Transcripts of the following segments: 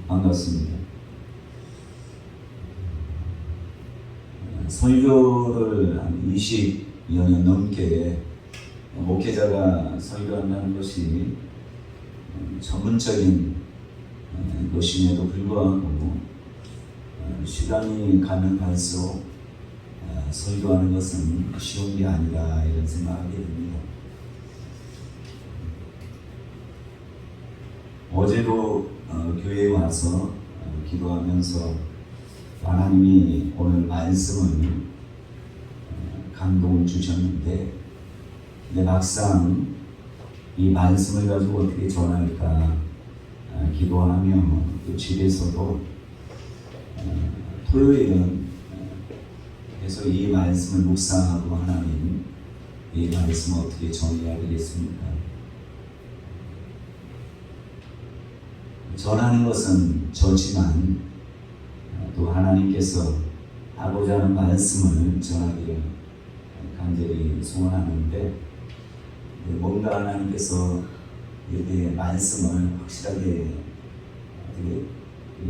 반갑습니다. 설교를 한 20여 년 넘게 목회자가 설교한다는 것이 전문적인 것임에도 불구하고 시간이 가면 갈수록 설교하는 것은 쉬운 게 아니라 이런 생각하게 됩니다. 어제도 교회에 와서 기도하면서 하나님이 오늘 말씀을 감동을 주셨는데, 근데 막상 이 말씀을 가지고 어떻게 전할까 기도하며 또 집에서도 토요일은 계속 이 말씀을 묵상하고 하나님 이 말씀을 어떻게 전해야 되겠습니까? 전하는 것은 저지만 또 하나님께서 하고자 하는 말씀을 전하기를 간절히 소원하는데, 뭔가 하나님께서 이렇게 말씀을 확실하게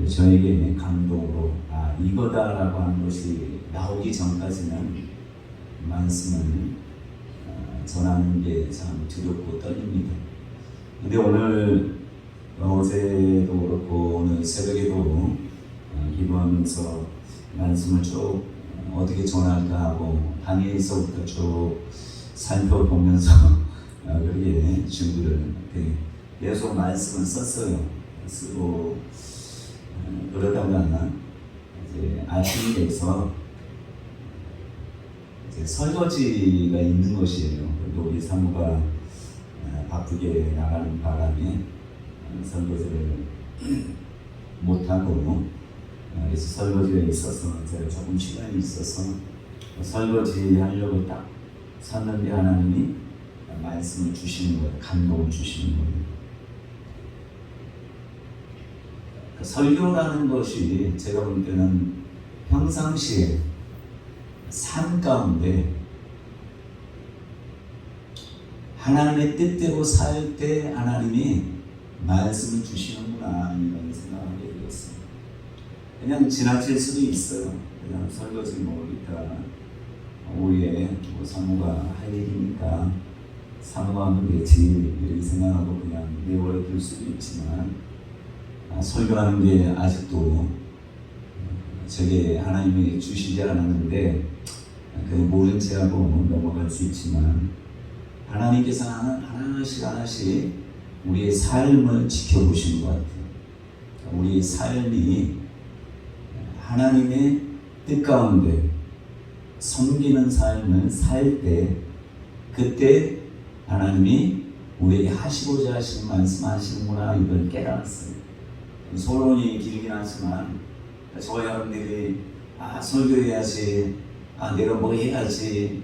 저에게 감동으로 이거다라고 하는 것이 나오기 전까지는 말씀을 전하는 게 참 두렵고 떨립니다. 근데 오늘 어제도 그렇고 오늘 새벽에도 기도하면서 말씀을 쭉 어떻게 전할까 하고 당일서부터 쭉 살펴보면서 그렇게 준비를 계속 말씀을 썼어요. 쓰고 그러다가 이제 아침이 돼서 이제 설거지가 있는 것이에요. 그리고 우리 사모가 바쁘게 나가는 바람에 설거지를 못하고, 그래서 설거지가 있어서 제가 조금 시간이 있어서 설거지 하려고 딱 섰는데 하나님이 말씀을 주시는 거예요. 감동을 주시는 거예요. 설교라는 것이 제가 볼 때는 평상시에 삶 가운데 하나님의 뜻대로 살 때 하나님이 말씀을 주시는구나 이런 생각하게 되었습니다. 그냥 지나칠 수도 있어요. 그냥 설거지 이따 오후에 사모가 할 일이니까 사모가 하면 되지 이렇게 생각하고 그냥 내버려 둘 수도 있지만, 설교하는 게 아직도 저게 하나님이 주시지 않았는데 그냥 모른 채 하고 넘어갈 수 있지만, 하나님께서 하나씩 우리의 삶을 지켜보시는 것 같아요. 우리의 삶이 하나님의 뜻 가운데 섬기는 삶을 살 때, 그때 하나님이 우리에게 하시고자 하시는 말씀 하시는구나 이걸 깨달았어요. 소론이 길긴 하지만 저와 여러분들이 설교해야지, 내가 뭐 해야지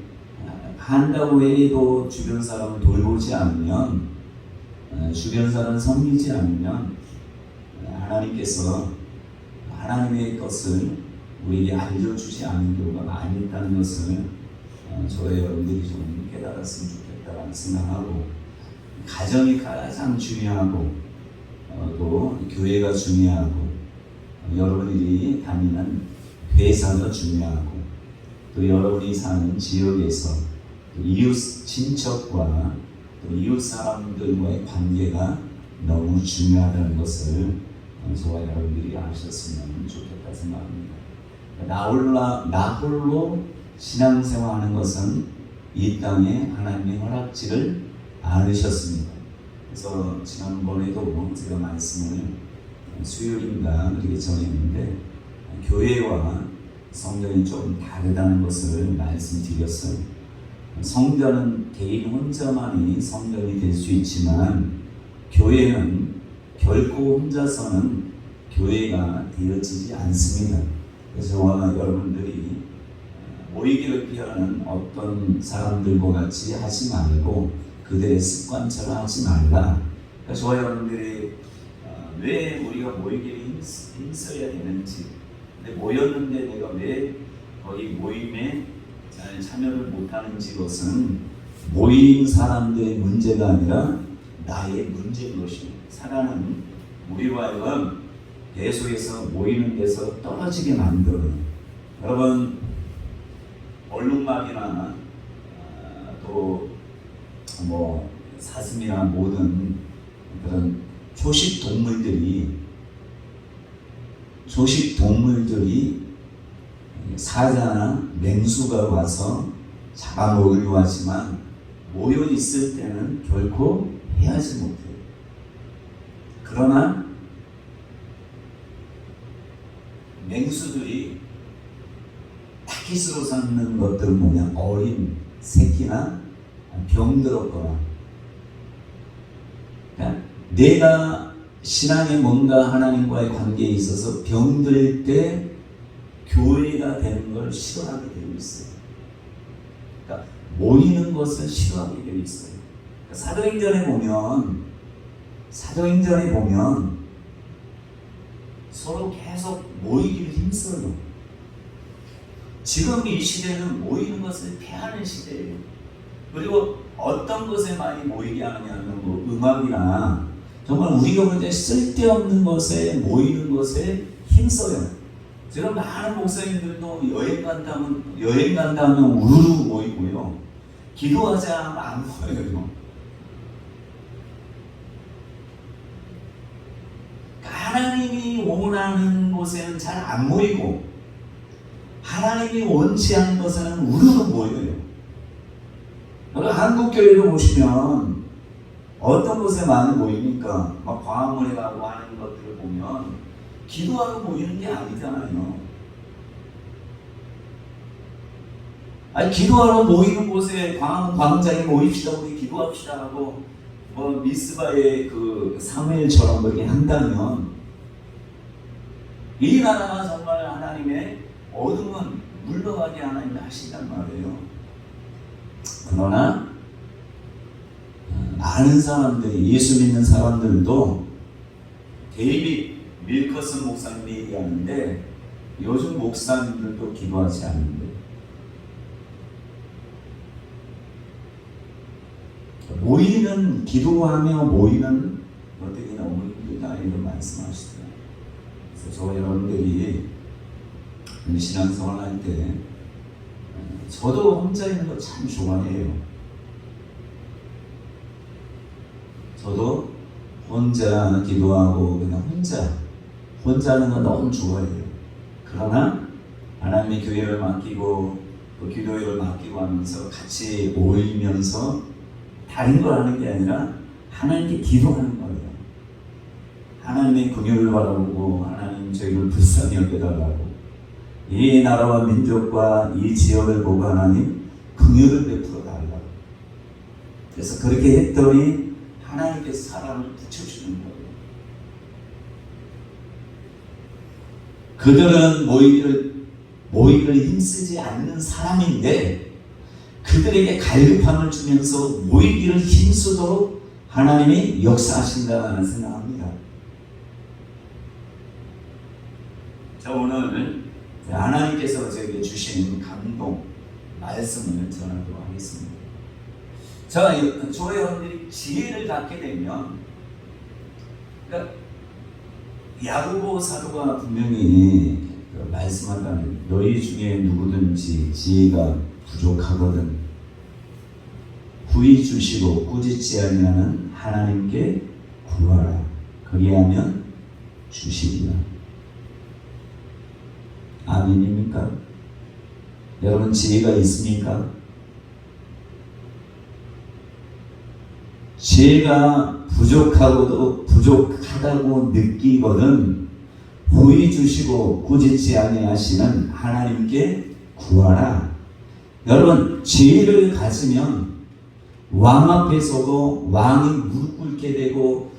한다고 해도 주변 사람을 돌보지 않으면, 주변 사람을 섬기지 않으면 하나님께서 하나님의 것을 우리에게 알려주지 않는 경우가 많이 있다는 것을 저와 여러분들이 좀 깨달았으면 좋겠다라는 생각하고, 가정이 가장 중요하고 또 교회가 중요하고 여러분들이 다니는 회사가 중요하고 또 여러분이 사는 지역에서 또 이웃 친척과 또 이웃 사람들과의 관계가 너무 중요하다는 것을 저와 여러분들이 아셨으면 좋겠다 생각합니다. 나 홀로 신앙생활하는 것은 이 땅에 하나님의 허락지를 않으셨습니다. 그래서 지난번에도 제가 말씀을 수요일인가 그렇게 전했는데, 교회와 성전이 좀 다르다는 것을 말씀드렸어요. 성전은 개인 혼자만이 성전이 될 수 있지만 교회는 결코 혼자서는 교회가 되어지지 않습니다. 그래서 저와 여러분들이 모이기를 피하는 어떤 사람들과 같이 하지 말고 그들의 습관처럼 하지 말라. 그러니까 저와 여러분들이 왜 우리가 모이기를 힘써야 되는지, 근데 모였는데 내가 왜 거기 모임에 잘 참여를 못하는지, 것은 모인 사람들의 문제가 아니라 나의 문제인 것입니다. 사랑은 우리와 하여금 계속해서 모이는 데서 떨어지게 만들어요. 여러분 얼룩말이나 또 뭐 사슴이나 모든 그런 초식 동물들이 사자나 맹수가 와서 잡아먹으려고 하지만 모여 있을 때는 결코 해하지 못해요. 그러나 맹수들이 타깃으로 삼는 것들은 뭐냐? 어린 새끼나 병들었거나, 그러니까 내가 신앙에 뭔가 하나님과의 관계에 있어서 병들 때 교회가 되는 걸 싫어하게 되어 있어요. 그러니까 모이는 것을 싫어하게 되어 있어요. 그러니까 사도행전에 보면 서로 계속 모이기를 힘써요. 지금 이 시대는 모이는 것을 폐하는 시대예요. 그리고 어떤 것에 많이 모이게 하느냐면 뭐 음악이나 정말 우리가 볼 때 쓸데없는 것에 모이는 것에 힘써요. 지금 많은 목사님들도 여행 간다 하면 우르르 모이고요. 기도하자 하면 안 모여요. 하나님이 원하는 곳에는 잘 안 모이고 하나님이 원치 않는 것에는 우르르 모여요. 한국 교회를 보시면 어떤 곳에 많이 모이니까 막 광화문에 가고 하는 것들을 보면 기도하러 모이는 게 아니잖아요. 아니 기도하러 모이는 곳에 광화문 광장에 모입시다 우리 기도합시다 하고 뭐 미스바의 그 사무엘처럼 그렇게 한다면 이 나라가 정말 하나님의 어둠은 물러가게 하나님이 하신단 말이에요. 그러나 많은 사람들이 예수 믿는 사람들도 데이빗 밀커슨 목사님이 얘기하는데 요즘 목사님들도 기도하지 않는데 기도하며 모이는 어떻게 너무 힘들다 이런 말씀하시더라고요. 그래서 저 여러분들이 신앙생활 할 때 저도 혼자 있는 거 참 좋아해요. 저도 혼자 기도하고 그냥 혼자 하는 거 너무 좋아해요. 그러나 하나님의 교회를 맡기고 또 기도회를 맡기고 하면서 같이 모이면서 다른 걸 하는 게 아니라 하나님께 기도하는 거예요. 하나님의 긍휼을 바라보고 하나님 저희를 불쌍히 여겨달라고 이 나라와 민족과 이 지역을 보고 하나님 긍휼을 베풀어 달라고. 그래서 그렇게 했더니 하나님께서 사람을 붙여주는 거예요. 그들은 모이기를 힘쓰지 않는 사람인데 그들에게 갈급함을 주면서 모이기를 힘쓰도록 하나님이 역사하신다는 생각합니다. 자, 오늘 하나님께서 저에게 주신 감동 말씀을 전하도록 하겠습니다. 저 여러분들이 지혜를 갖게 되면, 그러니까 야고보 사도가 분명히 말씀한다는 너희 중에 누구든지 지혜가 부족하거든 구히 주시고 꾸짖지 아니하는 하나님께 구하라. 그리하면 주시리라. 아멘입니까? 여러분 지혜가 있습니까? 지혜가 부족하다고 느끼거든 구히 주시고 꾸짖지 아니하시는 하나님께 구하라. 여러분 지혜를 가지면 왕 앞에서도 왕이 무릎 꿇게 되고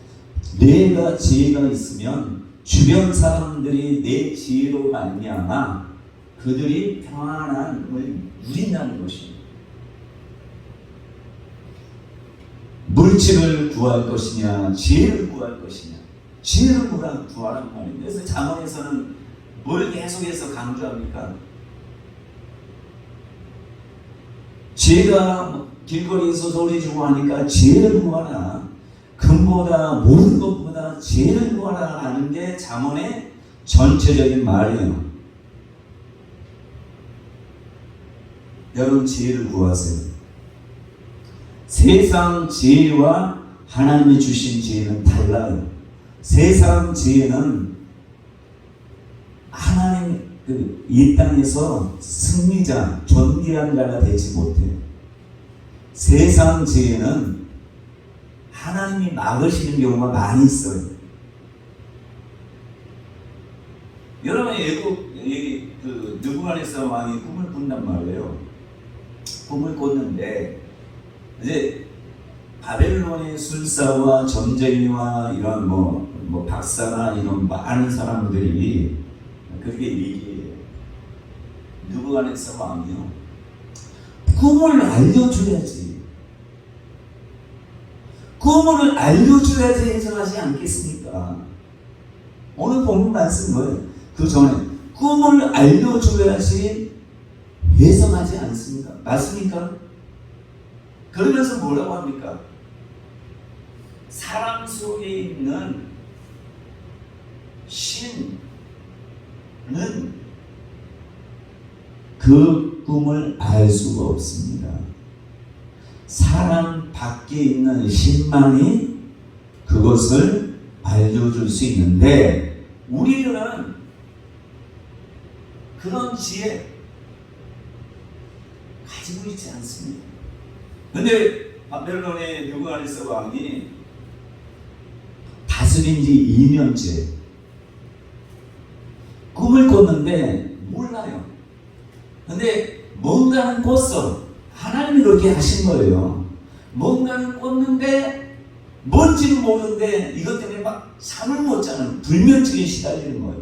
내가 지혜가 있으면 주변 사람들이 내 지혜로 말미암아 그들이 평안함을 누린다는 것입니다. 물질을 구할 것이냐 지혜를 구할 것이냐. 지혜를 구하란 말입니다. 그래서 잠언에서는 뭘 계속해서 강조합니까? 지혜가 길거리에서 소리 주고 하니까 지혜를 구하라. 금보다 모든 것보다 지혜를 구하라 하는 게 잠언의 전체적인 말이에요. 여러분 지혜를 구하세요. 세상 지혜와 하나님이 주신 지혜는 달라요. 세상 지혜는 하나님 이 땅에서 승리자, 존귀한 자가 되지 못해요. 세상 지혜는 하나님이 막으시는 경우가 많이 있어요. 여러분 느부갓네살 왕이 꿈을 꾼단 말이에요. 꿈을 꿨는데 이제 바벨론의 술사와 점쟁이와 이런 뭐 박사나 이런 많은 사람들이 그게 얘기해요. 느부갓네살 왕이요. 꿈을 알려줘야지. 꿈을 알려줘야지 해석하지 않겠습니까? 오늘 본문 말씀 뭐예요? 그 전에 꿈을 알려줘야지 해석하지 않습니까? 맞습니까? 그러면서 뭐라고 합니까? 사람 속에 있는 신은 그 꿈을 알 수가 없습니다. 사람 밖에 있는 신만이 그것을 알려줄 수 있는데 우리들은 그런 지혜 가지고 있지 않습니다. 근데 바벨론의 느부갓네살 왕이 다스린 지 2년째 꿈을 꿨는데 몰라요. 근데 뭔가는 꿨어. 하나님이 그렇게 하신 거예요. 뭔가는 꿨는데 뭔지는 모르는데 이것 때문에 막 잠을 못 자는 불면증에 시달리는 거예요.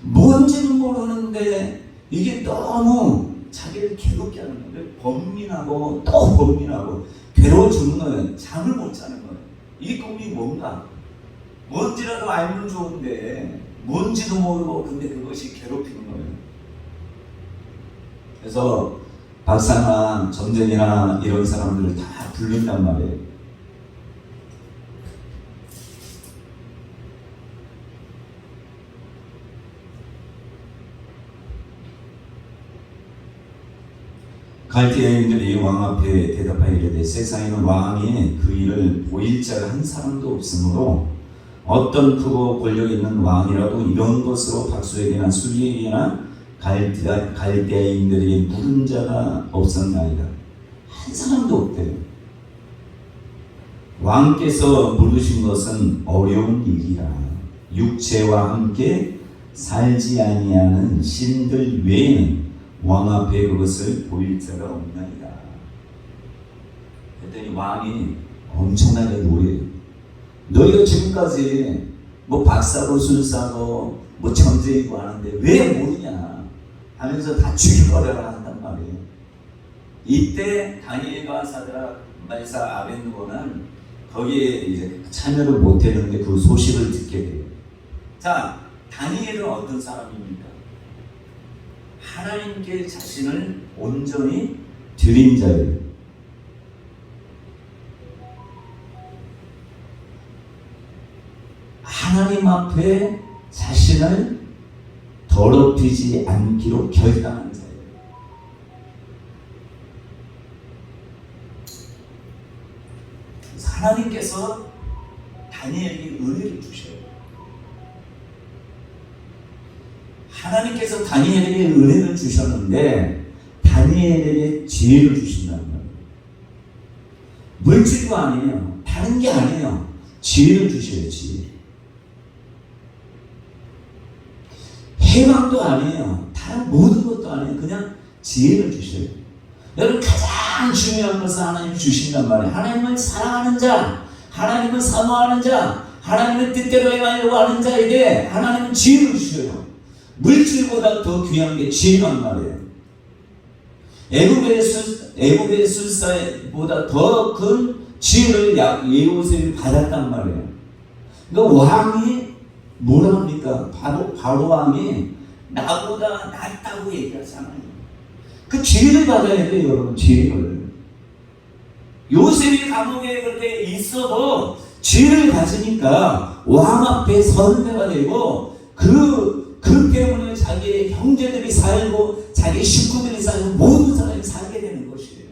뭔지는 모르는데 이게 너무 자기를 괴롭게 하는 거예요. 번민하고 또 번민하고 괴로워 죽는 거예요. 잠을 못 자는 거예요. 이 꿈이 뭔가? 뭔지라도 알면 좋은데 뭔지도 모르고 근데 그것이 괴롭히는 거예요. 그래서 박사나 점쟁이나 이런 사람들을 다 불린단 말이에요. 갈대아인들이 왕 앞에 대답하여 이르되 세상에는 왕이 그 일을 보일 자가 한 사람도 없으므로 어떤 크고 권력 있는 왕이라도 이런 것으로 박수에게나 수리에게나 갈대아인들에게 물은 자가 없었나이다. 한 사람도 없대요. 왕께서 물으신 것은 어려운 일이라. 육체와 함께 살지 아니하는 신들 외에는 왕 앞에 그것을 보일 자가 없나이다. 그랬더니 왕이 엄청나게 노래해요. 너희가 지금까지 뭐 박사고 술사고 뭐 점쟁이고 하는데 왜 모르냐 하면서 다 죽여버려라 한단 말이에요. 이때 다니엘과 사드락, 메삭, 아벳느고는 거기에 이제 참여를 못했는데 그 소식을 듣게 돼요. 자, 다니엘은 어떤 사람입니까? 하나님께 자신을 온전히 드린 자예요. 하나님 앞에 자신을 더럽히지 않기로 결단한 자예요. 하나님께서 다니엘에게 은혜를 주셔요. 하나님께서 다니엘에게 은혜를 주셨는데 다니엘에게 지혜를 주신다는 거예요. 물질도 아니에요. 다른 게 아니에요. 지혜를 주셔요. 지혜. 해방도 아니에요. 다른 모든 것도 아니에요. 그냥 지혜를 주셔요. 여러분 가장 중요한 것을 하나님이 주신단 말이에요. 하나님을 사랑하는 자, 하나님을 사모하는 자, 하나님의 뜻대로 행하려고 하는 자에게 하나님은 지혜를 주셔요. 물질보다 더 귀한 게 지혜란 말이에요. 애굽의 술사보다 더 큰 지혜를 예호세를 받았단 말이에요. 그러니까 왕이 뭐라 합니까? 바로 왕이 나보다 낫다고 얘기하잖아요. 그 지혜를 받아야 돼요, 여러분. 지혜를. 요셉이 감옥에 그렇게 있어도 죄를 가지니까 왕 앞에 선배가 되고 그 때문에 자기의 형제들이 살고 자기 식구들이 살고 모든 사람이 살게 되는 것이에요.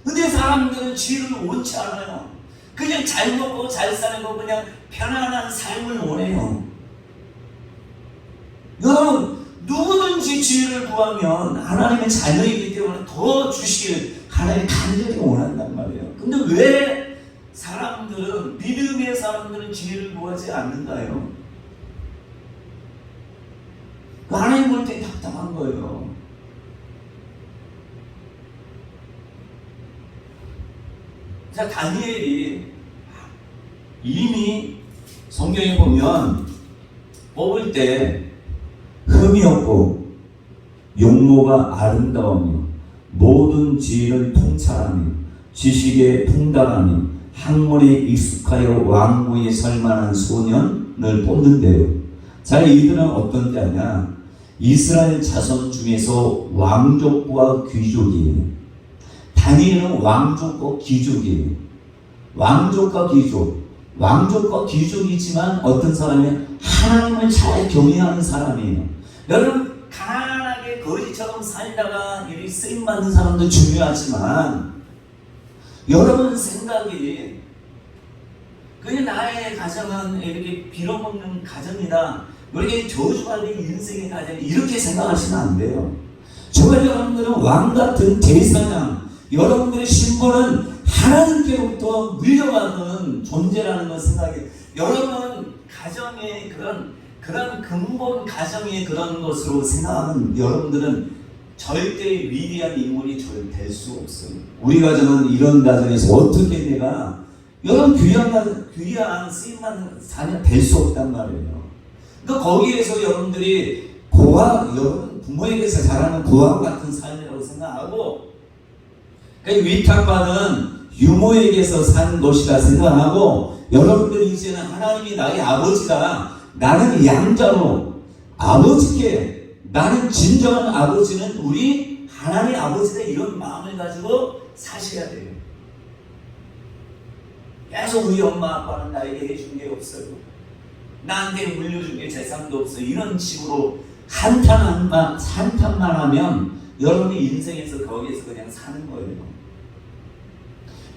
근데 사람들은 죄를 원치 않아요. 그냥 잘 먹고 잘 사는 거 그냥 편안한 삶을 원해요. 여러분, 누구든지 죄를 구하면 하나님의 자녀이기 때문에 더 주시길 하나님이 간절히 원한단 말이에요. 근데 왜 사람들은, 믿음의 사람들은 죄를 구하지 않는가요? 하나님 볼 때 답답한 거예요. 자, 다니엘이 이미 성경에 보면 뽑을 때 흠이 없고 용모가 아름다우며 모든 지혜를 통찰하며 지식에 통달하며 학문에 익숙하여 왕궁에 설 만한 소년을 뽑는데요. 자, 이들은 어떤 자냐? 이스라엘 자손 중에서 왕족과 귀족이에요. 다니엘은 왕족과 귀족이에요. 왕족과 귀족. 왕족과 귀족이지만 어떤 사람이 하나님을 잘 경외하는 사람이에요. 여러분, 가난하게 거지처럼 살다가 이 쓰임받는 사람도 중요하지만 여러분 생각이 그게 나의 가정은 이렇게 빌어먹는 가정이다, 이렇게 저주받은 인생의 가정, 이렇게 생각하시면 안 돼요. 저와 여러분들은 왕같은 대사장, 여러분들의 신분은 하나님께로부터 물려받은 존재라는 걸 생각해요. 여러분 가정의 그런 근본 가정의 그런 것으로 생각하면 여러분들은 절대 위대한 인물이 될 수 없어요. 우리 가정은 이런 가정에서 어떻게 내가 여러분 귀한 쓰임받는 자녀 될 수 없단 말이에요. 그러니까 거기에서 여러분들이 여러분 부모에게서 자라는 고아와 같은 삶이라고 생각하고, 그러니까 위탁받은 유모에게서 산 것이라 생각하고, 여러분들이 이제는 하나님이 나의 아버지다, 나는 양자로 아버지께, 나는 진정한 아버지는 우리 하나님의 아버지다, 이런 마음을 가지고 사셔야 돼요. 계속 우리 엄마 아빠는 나에게 해준 게 없어요, 나한테 물려준 게 재산도 없어요, 이런 식으로 한탄만 하면 여러분의 인생에서 거기에서 그냥 사는 거예요.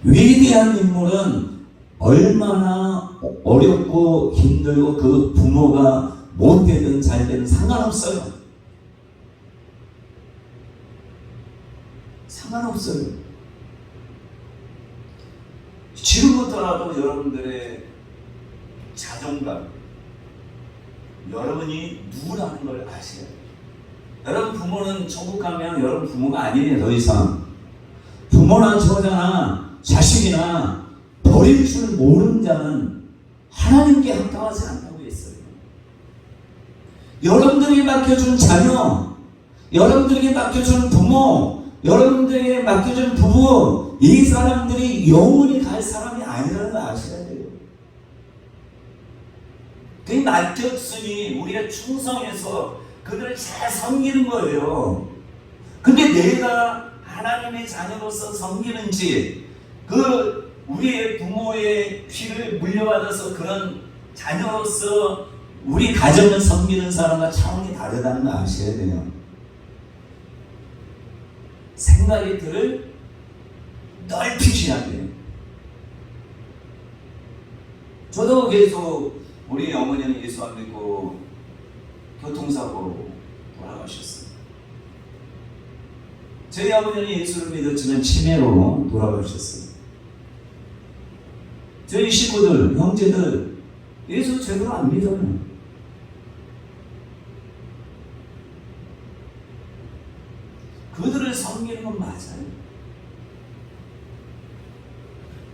위대한 인물은 얼마나 어렵고 힘들고 그 부모가 못되든 잘되든 상관없어요. 상관없어요. 지금부터라도 여러분들의 자존감, 여러분이 누구라는 걸 아셔야 돼요. 여러분 부모는 천국 가면 여러분 부모가 아니에요. 더 이상 부모나 처자나 자식이나 버릴 줄 모르는 자는 하나님께 합당하지 않다고 했어요. 여러분들에게 맡겨준 자녀, 여러분들에게 맡겨준 부모, 여러분들에게 맡겨준 부부, 이 사람들이 영원히 갈 사람이 아니라는 걸 아셔야 돼요. 그 맡겼으니 우리가 충성해서 그들을 잘 섬기는 거예요. 근데 내가 하나님의 자녀로서 섬기는지, 우리의 부모의 피를 물려받아서 그런 자녀로서 우리 가정을 섬기는 사람과 차원이 다르다는 걸 아셔야 돼요. 생각의 틀을 넓히셔야 돼요. 저도 계속 우리 어머니는 예수 안 믿고 교통사고로 돌아가셨어요. 저희 아버지는 예수를 믿었지만 치매로 돌아가셨어요. 저희 식구들, 형제들 예수 제대로 안 믿어요. 그들을 섬기는 건 맞아요.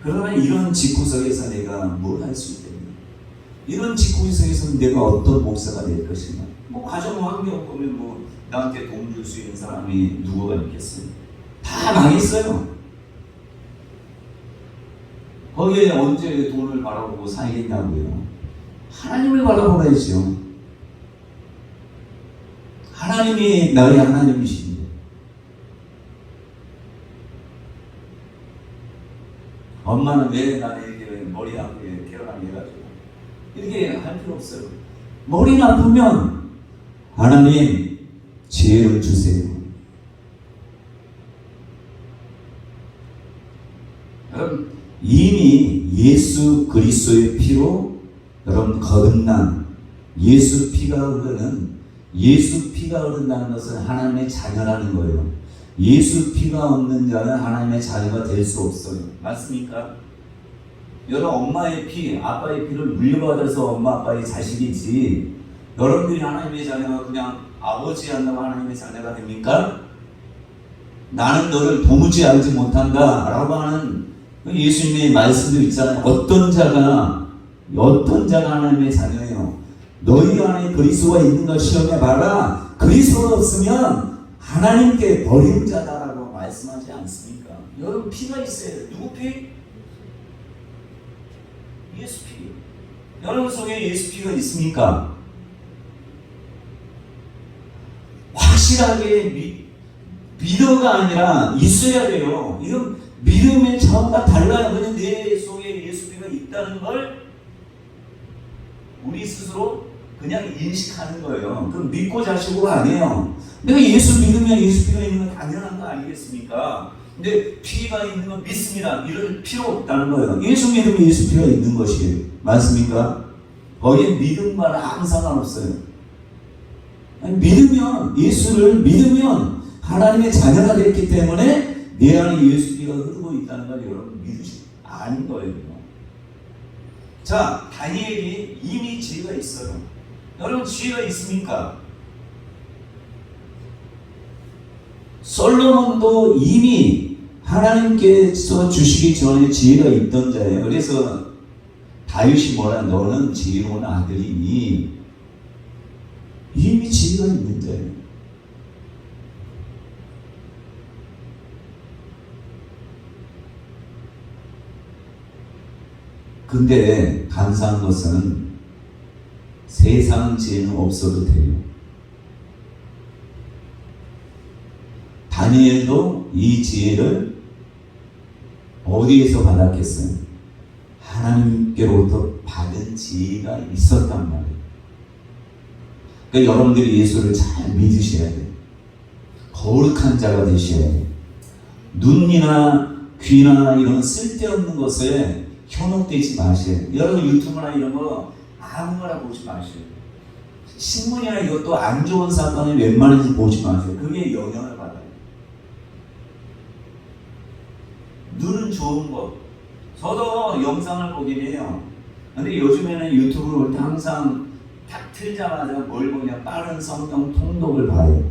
그러나 이런 집구석에서 내가 뭘 할 수 있겠냐? 이런 집구석에서 내가 어떤 목사가 될 것인가? 가정 환경 보면 나한테 도움 줄 수 있는 사람이 누구가 있겠어요? 다 망했어요. 거기에 언제 돈을 바라보고 살겠냐고요? 하나님을 바라보아야죠. 하나님이 나의 하나님이신데. 엄마는 왜 나에게 머리 아프게 태어나게 해가지고 이렇게 할 필요 없어요. 머리 나쁘면 하나님 지혜를 주세요. 여러분 이미 예수 그리스도의 피로 여러분 거듭난 예수 피가 흐른다는 것은 하나님의 자녀라는 거예요. 예수 피가 없는 자는 하나님의 자녀가 될 수 없어요. 맞습니까? 여러분 엄마의 피, 아빠의 피를 물려받아서 엄마 아빠의 자식이지 여러분들이 하나님의 자녀가 그냥 아버지 안다고 하나님의 자녀가 됩니까? 나는 너를 도무지 알지 못한다 라고 하는 예수님의 말씀도 있잖아요. 어떤 자가 하나님의 자녀예요. 너희 안에 그리스도가 있는가 시험해봐라. 그리스도가 없으면 하나님께 버림자다라고 말씀하지 않습니까? 여러분 피가 있어요. 누구 피? 예수 피. 여러분 속에 예수 피가 있습니까? 확실하게 믿어가 아니라 있어야 돼요. 이런 믿음의 차원과 달라요. 그냥 내 속에 예수 피가 있다는 걸 우리 스스로 그냥 인식하는 거예요. 그럼 믿고 자식으로 안 해요. 내가 예수 믿으면 예수 피가 있는 건 당연한 거 아니겠습니까? 근데 피가 있는 건 믿습니다. 이럴 필요 없다는 거예요. 예수 믿으면 예수 피가 있는 것이에요. 맞습니까? 거기에 믿음과는 아무 상관없어요. 믿으면 예수를 믿으면 하나님의 자녀가 됐기 때문에 내 안에 예수 피가 흐르고 있다는 걸 여러분 믿으시 아는 거예요. 자, 다니엘이 이미 지혜가 있어요. 여러분 지혜가 있습니까? 솔로몬도 이미 하나님께서 주시기 전에 지혜가 있던 자예요. 그래서 다윗이 뭐라 너는 지혜로운 아들이니 이미 지혜가 있는 자예요. 근데 감사한 것은 세상 지혜는 없어도 돼요. 다니엘도 이 지혜를 어디에서 받았겠어요? 하나님께로부터 받은 지혜가 있었단 말이에요. 그러니까 여러분들이 예수를 잘 믿으셔야 돼요. 거룩한 자가 되셔야 돼요. 눈이나 귀나 이런 쓸데없는 것에 현혹되지 마세요. 여러분 유튜브나 이런 거 아무거나 보지 마세요. 신문이나 이것도 안 좋은 사건을 웬만해서 보지 마세요. 그게 영향을 받아요. 눈은 좋은 거. 저도 영상을 보긴 해요. 근데 요즘에는 유튜브를 볼 때 항상 딱 틀자마자 뭘 보냐 빠른 성경 통독을 봐요.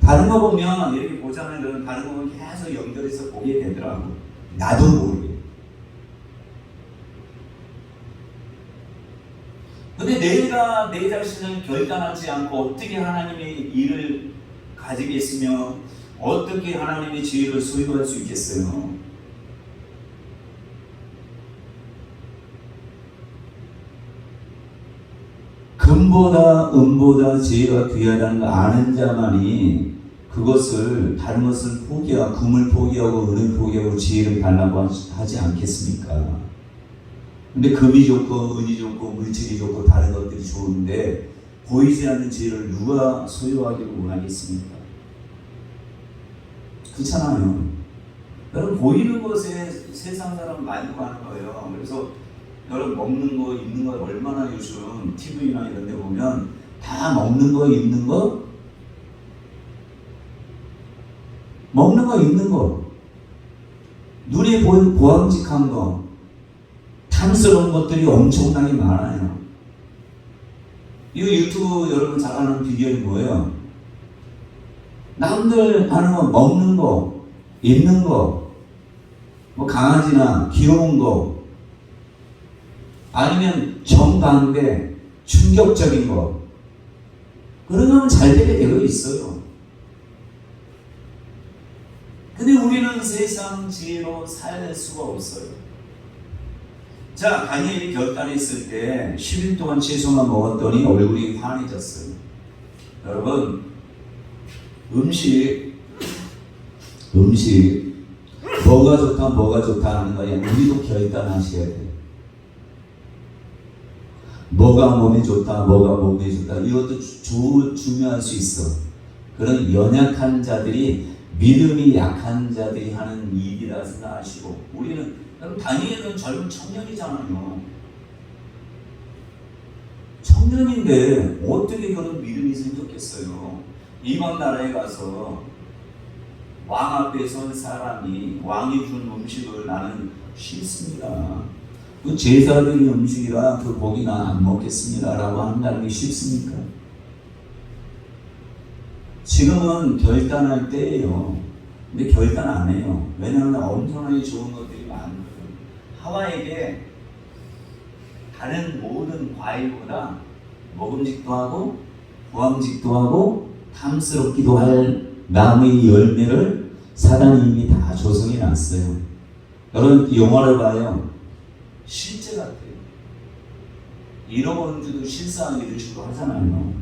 다른 거 보면 이렇게 보잖아요. 그러면 다른 거 보면 계속 연결해서 보게 되더라고. 나도 모르게. 근데 내가 내 자신을 결단하지 않고 어떻게 하나님의 일을 가지겠으며 어떻게 하나님의 지혜를 소유할 수 있겠어요? 금보다 은보다 지혜가 귀하다는 거 아는 자만이 그것을 다른 것을 포기하고 금을 포기하고 은을 포기하고 지혜를 달라고 하지 않겠습니까? 근데 금이 좋고 은이 좋고 물질이 좋고 다른 것들이 좋은데 보이지 않는 지혜를 누가 소유하기를 원하겠습니까? 그렇잖아요. 여러분 보이는 것에 세상 사람 만족하는 거예요. 그래서 여러분 먹는 거 입는 거 얼마나 요즘 TV나 이런 데 보면 다 먹는 거 입는 거 입는 거 눈에 보이는 보암직한 거 탐스러운 것들이 엄청나게 많아요. 이 유튜브 여러분 잘하는 비결이 뭐예요? 남들 하는 거 먹는 거, 입는 거, 뭐 강아지나 귀여운 거, 아니면 정반대, 충격적인 거, 그러면 잘 되게 되어 있어요. 근데 우리는 세상 지혜로 살 수가 없어요. 자, 다니엘이 결단했을 때 10일 동안 채소만 먹었더니 얼굴이 환해졌어요. 여러분, 음식 뭐가 좋다 하는 거야. 우리도 결단하셔야 돼. 뭐가 몸에 좋다, 뭐가 몸에 좋다. 이것도 중요할 수 있어. 그런 연약한 자들이, 믿음이 약한 자들이 하는 일이라 생각하시고, 우리는, 다니엘은 젊은 청년이잖아요. 청년인데 어떻게 그런 믿음이 생겼겠어요? 이방 나라에 가서 왕 앞에 선 사람이 왕이 준 음식을 나는 싫습니다. 그 제사드린 음식이라 그 고기 나 안 먹겠습니다 라고 한다는 게 쉽습니까? 지금은 결단할 때예요. 근데 결단 안 해요. 왜냐하면 엄청나게 좋은 것들이 많거든요. 하와이에 다른 모든 과일보다 먹음직도 하고 부함직도 하고 탐스럽기도 할 나무의 열매를 사단이 이미 다 조성해 놨어요. 여러분 영화를 봐요. 실제 같아요. 잃어버린 줄도 실상하게 되시고 하잖아요.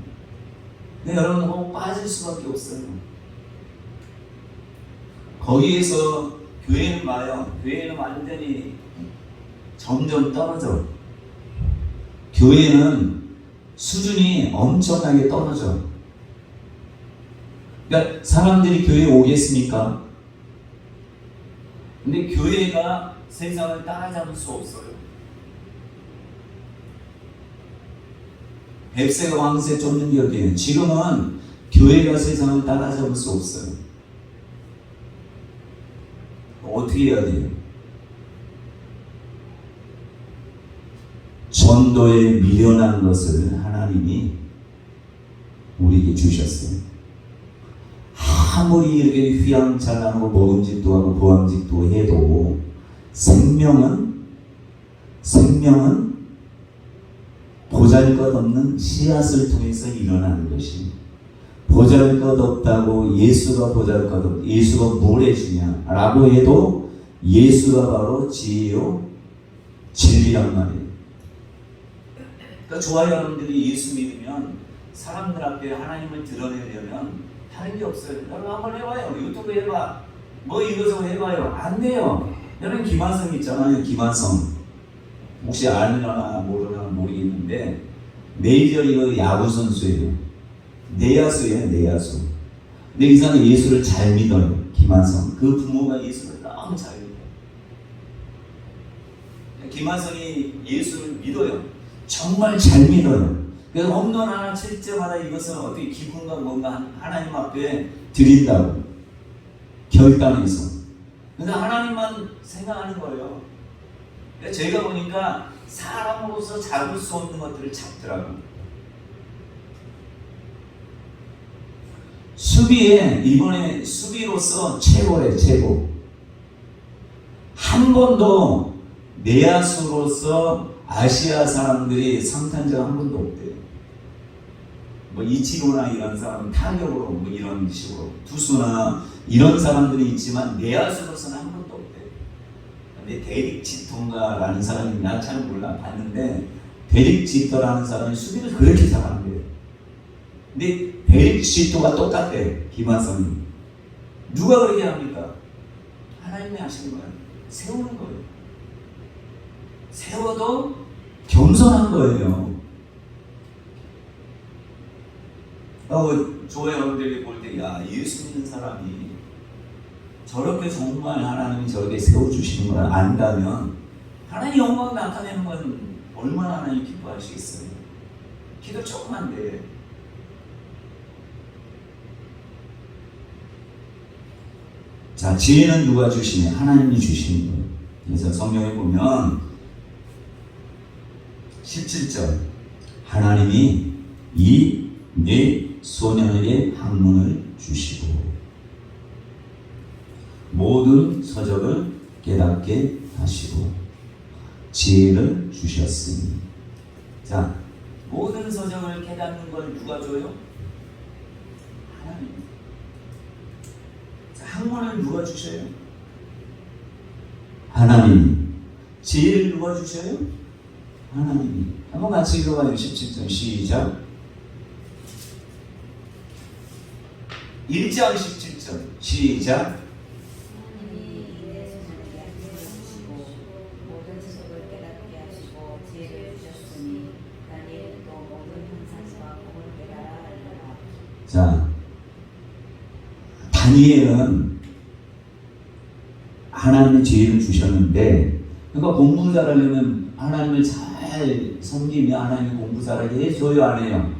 근데 여러분 꼭 빠질 수밖에 없어요. 거기에서 교회는 봐요. 교회는 완전히 점점 떨어져. 교회는 수준이 엄청나게 떨어져. 그러니까 사람들이 교회에 오겠습니까? 근데 교회가 세상을 따라잡을 수 없어요. 백세가 왕세 쫓는 게 어디예요? 지금은 교회가 세상을 따라잡을 수 없어요. 어떻게 해야 돼요? 전도에 미련한 것을 하나님이 우리에게 주셨어요. 아무리 이렇게 휘황찬란하고 먹음직도 하고 보암직도 해도 생명은 보잘것없는 씨앗을 통해서 일어나는 것이, 보잘것없다고 예수가 보잘것없다, 예수가 뭘 해주냐 라고 해도 예수가 바로 지혜요 진리란 말이에요. 그러니까 좋아요. 여러분들이 예수 믿으면 사람들 앞에 하나님을 드러내려면 다른 게 없어요. 여러분 한번 해봐요. 유튜브 해봐. 뭐 이것저것 해봐요. 안 돼요. 여러분 김한성 있잖아요. 김한성. 혹시 아느나 모르나 모르겠는데 메이저리그 야구 선수예요. 내야수예요. 내야수. 근데 이 사람은 예수를 잘 믿어요. 김한성. 그 부모가 예수를 너무 잘 믿어요. 김한성이 예수를 믿어요. 정말 잘 믿어요. 그래서 홈런 하나 칠 때마다 이것은 어떻게 기분과 뭔가 하나님 앞에 드린다고 결단해서. 근데 하나님만 생각하는 거예요. 제가 보니까 사람으로서 잡을 수 없는 것들을 잡더라고요. 수비에 이번에 수비로서 최고래 최고. 한 번도 내야수로서 아시아 사람들이 상탄자가 한 번도 없대요. 뭐 이치로나 이런 사람 타격으로 뭐 이런 식으로 투수나 이런 사람들이 있지만 내야수로서는 한 번도 없대요. 근데 데릭 지토인가라는 사람이 나 잘 몰라 봤는데 데릭 지토라는 사람이 수비를 그렇게 잘한대요. 근데 데릭 지토가 똑같대. 김한성이 누가 그렇게 합니까? 하나님이 하시는 거예요. 세우는 거예요. 세워도 겸손한 거예요. 조회 여러분들이 볼 때, 야, 예수 믿는 사람이 저렇게 정말 하나님이 저렇게 세워주시는 걸 안다면 하나님 영광 나타내는 건 얼마나 하나님 기뻐하시겠어요. 기도 조금만데. 자, 지혜는 누가 주시냐? 하나님이 주시는 거예요. 그래서 성경에 보면 17절 하나님이 이 네 소년에게 학문을 주시고 모든 서적을 깨닫게 하시고 지혜를 주셨으니. 자, 모든 서적을 깨닫는 걸 누가 줘요? 하나님. 자, 학문을 누가 주셔요? 하나님. 지혜를 누가 주셔요? 하나님이. 한번 같이 읽어봐요. 17절 시작. 1장 17절 시작. 자, 다니엘은 하나님의 지혜를 주셨는데, 그러니까 공부 잘하려면 하나님을 잘 섬기면 하나님이 공부 잘하게 해줘요, 안 해요?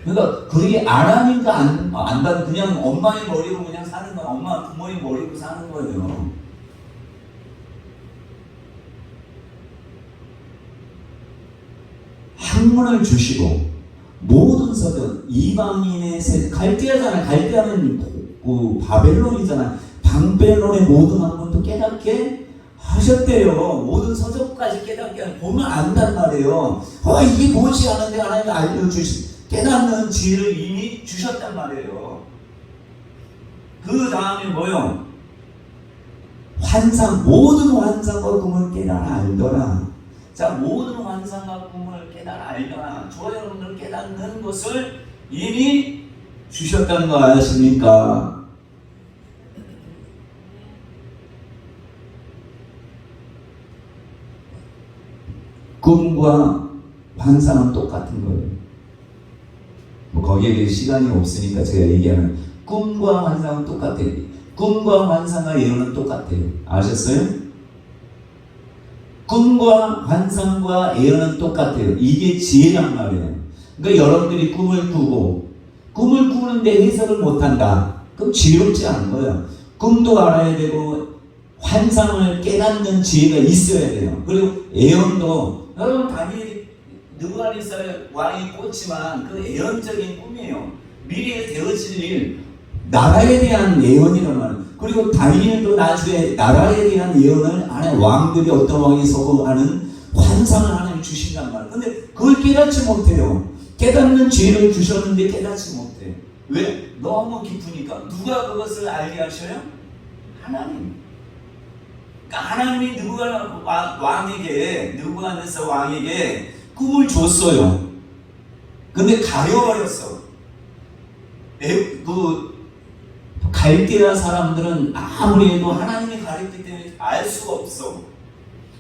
그러니까 그게 안 하니까 안 받는, 그냥 엄마의 머리로 그냥 사는 거야. 엄마 부모의 머리로 사는 거예요. 학문을 주시고 모든 서적 이방인의 세, 갈대아잖아. 갈대아는 그 바벨론이잖아. 바벨론의 모든 학문도 깨닫게 하셨대요. 모든 서적까지 깨닫게 보면 안단 말이에요. 이게 무엇이 하는데 하나님 알려주시 깨닫는 지혜를 이미 주셨단 말이에요. 그 다음에 뭐요? 환상, 모든 환상과 꿈을 깨달아 알더라. 자, 모든 환상과 꿈을 깨달아 알더라. 저와 여러분들 깨닫는 것을 이미 주셨다는 거 아십니까? 꿈과 환상은 똑같은 거예요. 뭐 거기에 대해 시간이 없으니까 제가 얘기하는, 꿈과 환상은 똑같아요. 꿈과 환상과 예언은 똑같아요. 아셨어요? 꿈과 환상과 예언은 똑같아요. 이게 지혜란 말이에요. 그러니까 여러분들이 꿈을 꾸고 꿈을 꾸는데 해석을 못한다. 그럼 지혜롭지 않은 거예요. 꿈도 알아야 되고 환상을 깨닫는 지혜가 있어야 돼요. 그리고 예언도, 여러분 다니엘이 느부갓네살 왕이 꿨지만 그 예언적인 꿈이에요. 미래에 되어질 일, 나라에 대한 예언이란 말이에요. 그리고 다니엘도 나중에 나라에 대한 예언을 안에 왕들이 어떤 왕이 서고 하는 환상을 하나님 주신단 말이에요. 근데 그걸 깨닫지 못해요. 깨닫는 지혜를 주셨는데 깨닫지 못해. 왜? 너무 깊으니까. 누가 그것을 알게 하셔요? 하나님. 그러니까 하나님이 느부갓네살 왕에게 꿈을 줬어요. 근데 가려버렸어. 갈대아 사람들은 아무리 해도 하나님이 가렸기 때문에 알 수가 없어.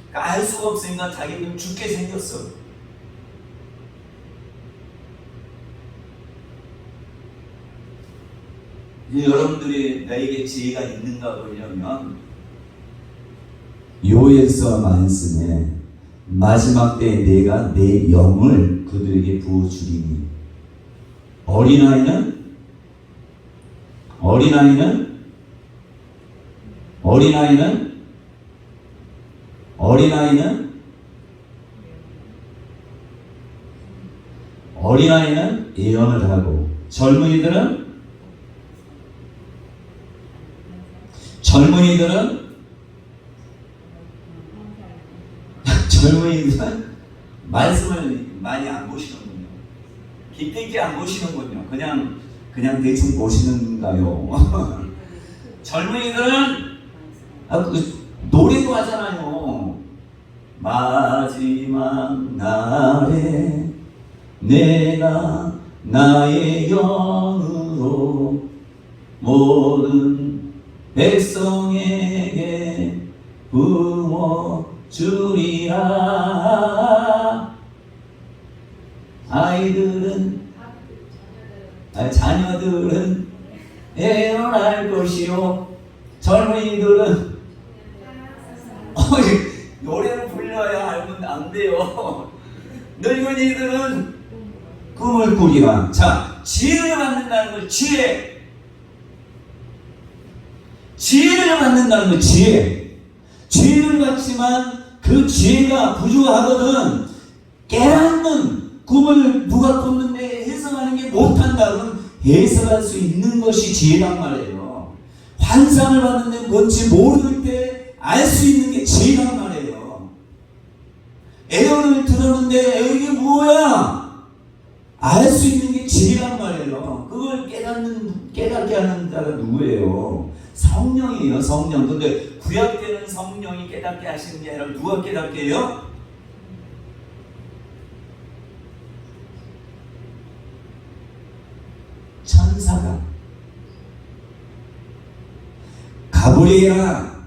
그러니까 알 수가 없으니까 자기는 죽게 생겼어. 여러분들이 나에게 지혜가 있는가 보려면 요엘서 말씀에 마지막 때에 내가 내 영을 그들에게 부어주리니 어린아이는 예언을 하고 젊은이들은 말씀을 많이 안 보시는군요. 깊이 있게 안 보시는군요. 그냥 대충 보시는가요? 젊은이들은 노래도 하잖아요. 마지막 날에 내가 나의 영으로 모든 백성에게 부어주리라. 자녀들은 예언할 것이요 젊은이들은 노래를 불러야 알면 안 돼요. 늙은이들은 꿈을 꾸리라. 자, 지혜를 받는다는 걸 지혜를 받는다는 걸 지혜를 받지만 그 지혜가 부족하거든. 깨닫는 꿈을 누가 꿨는데 해석하는 게 못한다. 그럼 해석할 수 있는 것이 지혜란 말이에요. 환상을 받는데 뭔지 모를 때 알 수 있는 게 지혜란 말이에요. 애언을 들었는데 이게 뭐야? 알 수 있는 게 지혜란 말이에요. 그걸 깨닫게 하는 자가 누구예요? 성령이에요, 성령. 근데 구약 때는 성령이 깨닫게 하시는 게 아니라 누가 깨닫게 해요? 천사가. 가브리엘아,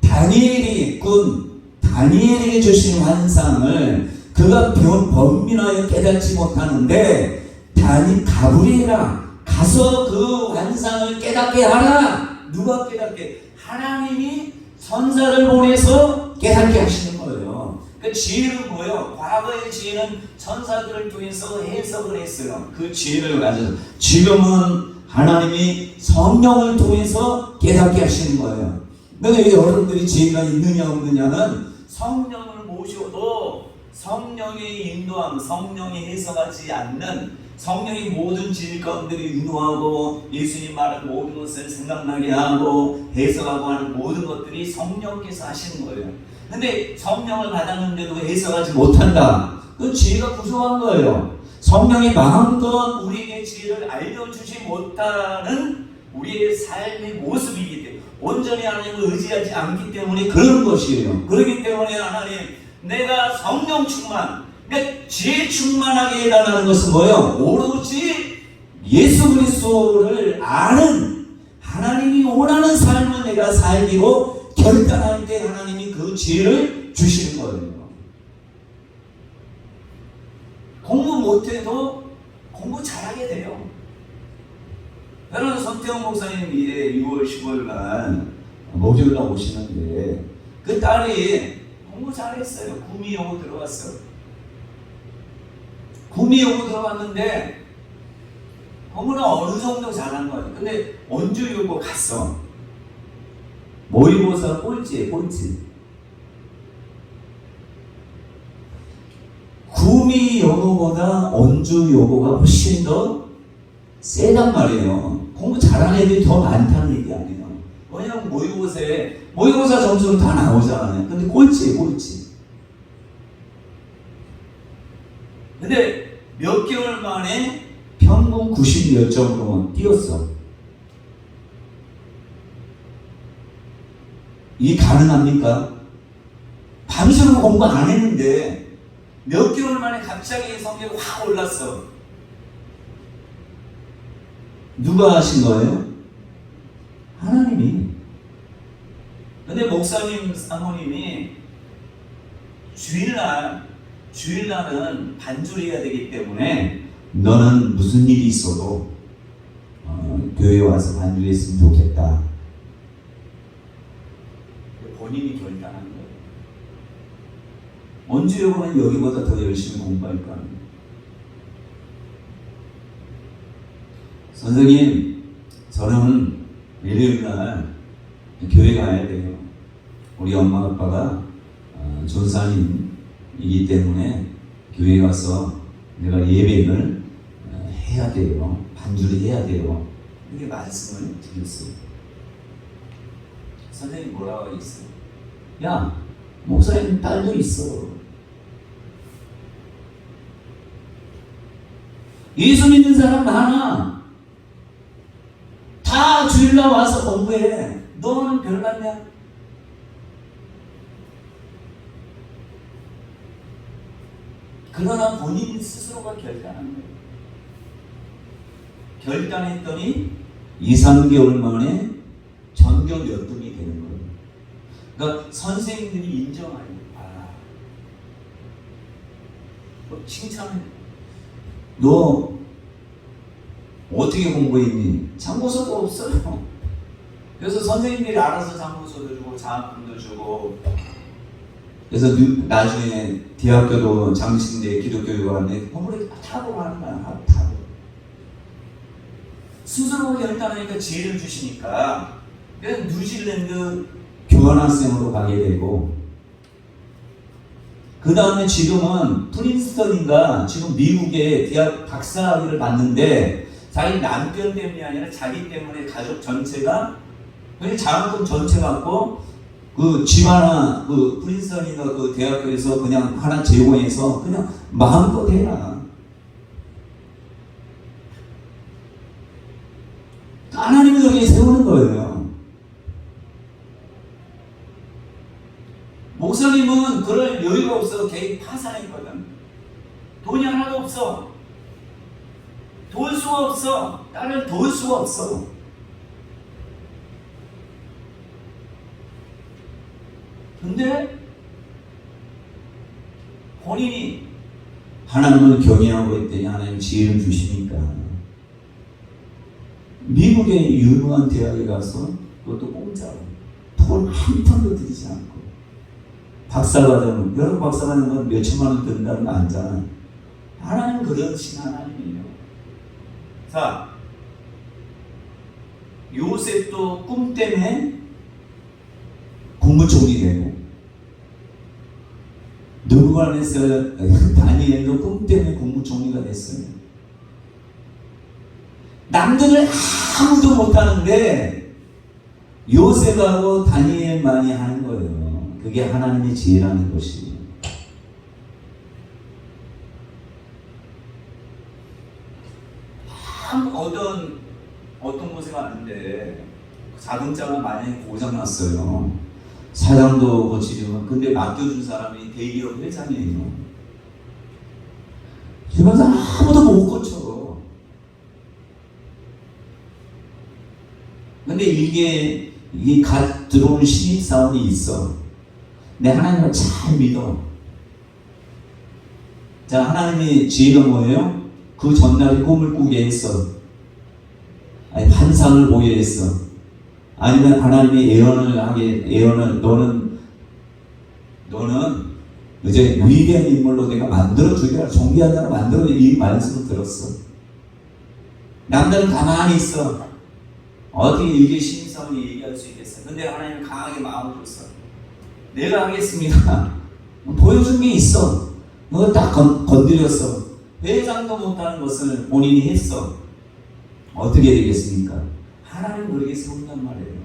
다니엘이 꾼 다니엘에게 주신 환상을 그가 범민하여 깨닫지 못하는데 단이 가브리엘아 가서 그 환상을 깨닫게 하라. 누가 깨닫게? 하나님이 선사를 보내서 깨닫게 하시는 거예요. 그 지혜는 뭐예요? 과거의 지혜는 천사들을 통해서 해석을 했어요. 그 지혜를 가져서 지금은 하나님이 성령을 통해서 깨닫게 하시는 거예요. 근데 여러분들이 지혜가 있느냐 없느냐는 성령을 모셔도 성령의 인도함, 성령이 해석하지 않는 성령이 모든 진리 가운데를 인도하고 예수님 말한 모든 것을 생각나게 하고 해석하고 하는 모든 것들이 성령께서 하시는 거예요. 근데 성령을 받았는데도 해석하지 못한다. 그 지혜가 부족한 거예요. 성령이 마음껏 우리에게 지혜를 알려주지 못하는 우리의 삶의 모습이기 때문에 온전히 하나님을 의지하지 않기 때문에 그런 것이에요. 그렇기 때문에 하나님 내가 성령 충만, 그러니까 지혜 충만하게 해달라는 것은 뭐예요? 오로지 예수 그리스도를 아는 하나님이 원하는 삶을 내가 살기로 결단할 때 하나님이 그 지혜를 주시는 거예요. 공부 못해도 공부 잘하게 돼요. 여러분 손태영 목사님 이제 6월 15일날 목요일날 오시는데 그 딸이 공부 잘했어요. 구미여고 들어갔어요. 구미여고 들어갔는데 공부는 어느 정도 잘한 거예요. 근데 원주여고 갔어. 모의고사 꼴찌에 꼴찌. 구미여고보다 원주여고가 훨씬 더 세단 말이에요. 공부 잘하는 애들이 더 많다는 얘기 아니에요. 왜냐면 모의고사 점수는 다 나오잖아요. 근데 꼴찌에 꼴찌. 근데 몇 개월 만에 평균 90몇 점으로 뛰었어. 이게 가능합니까? 밤새도록 공부 안 했는데 몇 개월 만에 갑자기 성적이 확 올랐어. 누가 하신 거예요? 하나님이. 근데 목사님 사모님이 주일날은 반주해야 되기 때문에 너는 무슨 일이 있어도 교회에 와서 반주했으면 좋겠다. 본인이 결단한 거예요. 원주여고는 여기보다 더 열심히 공부할 거 아니에요. 선생님, 저는 일요일날 교회 가야 돼요. 우리 엄마 아빠가 전사님이기 때문에 교회 가서 내가 예배를 해야 돼요. 반주를 해야 돼요. 이렇게 말씀을 드렸어요. 선생님 뭐라고 했어요? 야, 목사님 딸도 있어. 예수 믿는 사람 많아. 다 주일날 와서 공부해. 너는 별났냐? 그러나 본인 스스로가 결단한 거예요. 결단했더니 2, 3개월 만에 전교 몇 등이 되는 거예요. 그러니까 선생님들이 인정해요. 칭찬해. 너 어떻게 공부했니? 참고서도 없어요. 그래서 선생님들이 알아서 참고서도 주고 장학금도 주고. 그래서 나중에 대학교도 장신대 기독교육을 하는데 공부를 타고 하는 거야. 타고. 스스로 결단하니까 지혜를 주시니까 그래서 뉴질랜드 교환학생으로 가게 되고 그 다음에 지금은 프린스턴인가 지금 미국의 대학 박사학위를 받는데 자기 남편 때문이 아니라 자기 때문에 가족 전체가 그냥 장학금 전체 받고 그 집 하나 그 프린스턴인가 그 대학교에서 그냥 하나 제공해서 그냥 마음껏 해라. 하나님이 여기 세우는 거예요. 목사님은 그럴 여유가 없어서 개인 파산했거든. 돈이 하나도 없어. 도울 수가 없어. 딸을 도울 수가 없어. 근데 본인이 하나님을 경외하고 있더니 하나님 지혜를 주시니까 미국의 유명한 대학에 가서 그것도 공짜로 돈 한 푼도 들이지 않고 박사과정, 여러분 박사과정 건 몇천만 원 든다는 거 아니잖아요. 하나님은 그러신 하나님이에요. 자, 요셉도 꿈 때문에 국무총리 되고, 느부갓네살 다니엘도 꿈 때문에 국무총리가 됐어요. 남들은 아무도 못하는데 요셉하고 다니엘만이 하는 거예요. 그게 하나님의 지혜라는 것이. 어떤 곳에 갔는데 자동차가 만약에 고장났어요. 사장도 고치지만 근데 맡겨준 사람이 대기업 회장이에요. 주변 사람 아무도 못 고쳐. 근데 이게 갓 들어온 신입사원이 있어. 내 하나님을 잘 믿어. 자, 하나님의 지혜가 뭐예요? 그 전날에 꿈을 꾸게 했어. 아니, 환상을 보게 했어. 아니면 하나님이 예언을 너는 이제 위대한 인물로 내가 만들어주리라, 존귀한 자로 만들어, 이 말씀을 들었어. 남들은 가만히 있어. 어떻게 이게 신입사원이 얘기할 수 있겠어? 근데 하나님은 강하게 마음을 줬어. 내가 하겠습니다. 보여준 게 있어. 너 딱 건드렸어. 회장도 못하는 것을 본인이 했어. 어떻게 되겠습니까? 하나님 그렇게 세운단 말이에요.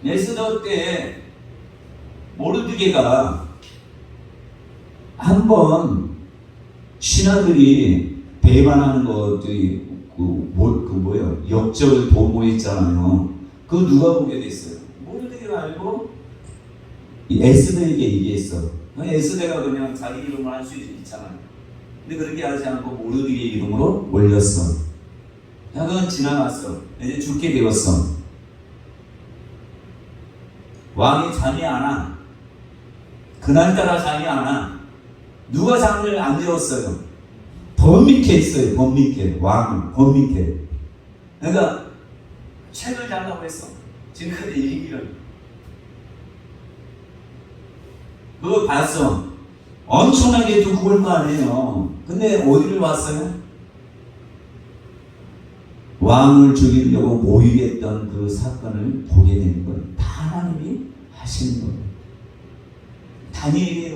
에스더 때 모르드게가 한번 신하들이 배반하는 것들이 역적을 도모했잖아요. 그거 누가 보게 됐어요? 모르드게가 알고 에스더에게 얘기했어. 에스더가 그냥 자기 이름을 할 수 있잖아요. 근데 그렇게 하지 않고 모르드게 이름으로 올렸어. 야, 그건 지나갔어. 이제 죽게 되었어. 왕이 잠이 안 와. 그날따라 잠이 안 와. 누가 잠을 안 재웠어요? 범민케 했어요. 범민케. 왕 범민케. 그러니까 책을 달라고 했어. 지금까지 얘기를. 그거 봤어. 엄청나게 두꺼울 거 아니에요. 근데 어디를 왔어요? 왕을 죽이려고 모의했던 그 사건을 보게 되는 거예요. 다 하나님이 하시는 거예요. 다니엘이